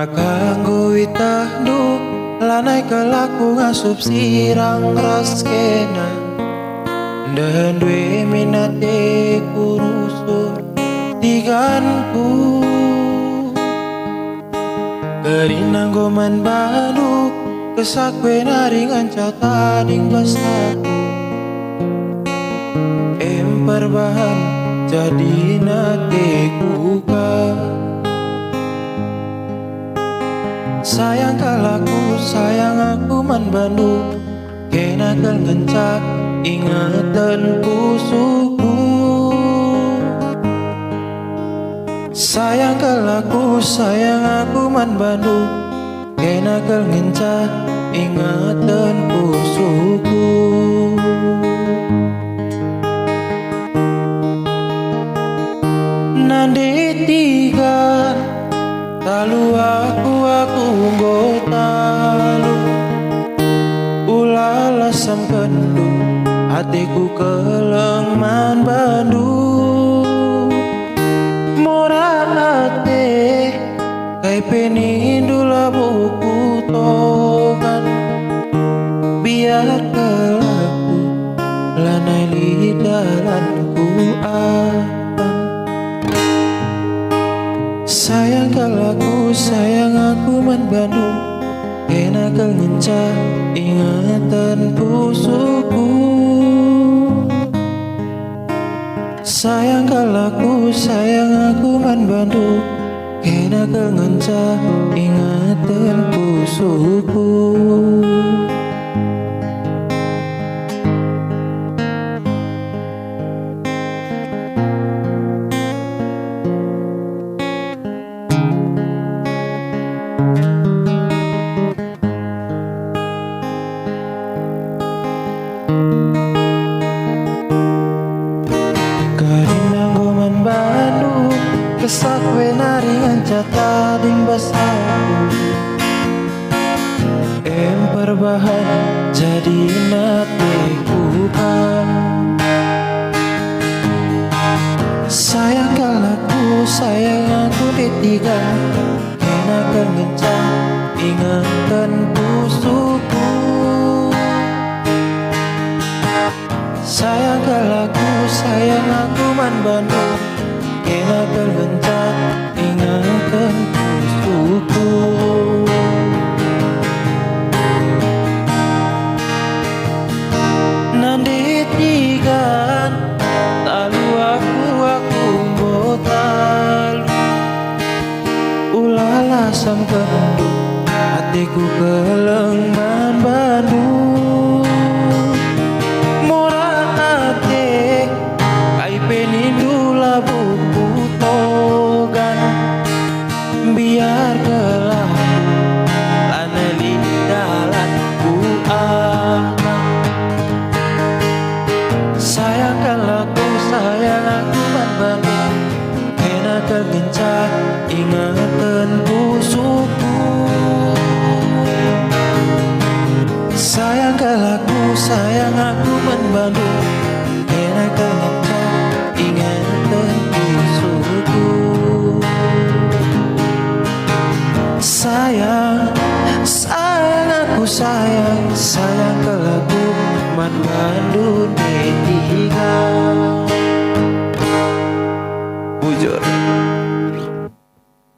Makanggo itahdu lanai kelaku ngasup sirang ras kena dan dwe minate kurusur tiganku Kerinang goman badu kesakwe naringan catading basaku Emperbahan jadi nate kuka Sayang kalaku, sayang aku man bandu Kena kel ngencak ingatan pusuku Sayang kalaku, sayang aku man bandu Kena kel ngencak ingatan pusuku Nande tiga Talu aku talu Ulala sam kendu hatiku kelengman bandu Mora ate kai penindula buku togan Biar kelaku lanai lidalanku Sayang kalaku, sayang aku man Bandung Kena kel ngencak ingatan pusuku Sayang kalaku, sayang aku man Bandung Kena kel ngencak ingatan pusuku Karinang goman bandu kesakwe naringan catading basaku Emperbahan jadi nate kukan Sayang kalaku, sayang aku ketiga Kena kel ngencak ingatan pusuku Sayang kalaku, sayang aku man Bandung Kena kel ngencak ingatan pusuku Nande tigan talu aku botalu Ulala sam kendu hatiku kelengman Bandung Mora ate kai penindula buku togan Biar kelaku lana lidalanku Sayang kalaku, sayang aku man Bandung Kena kel ngencak ingatan pusuku Sayang kalaku, sayang aku man Bandung Kena kel ngencak ingatan pusuku Sayang, sayang aku sayang Sayang kalaku man Bandung tiga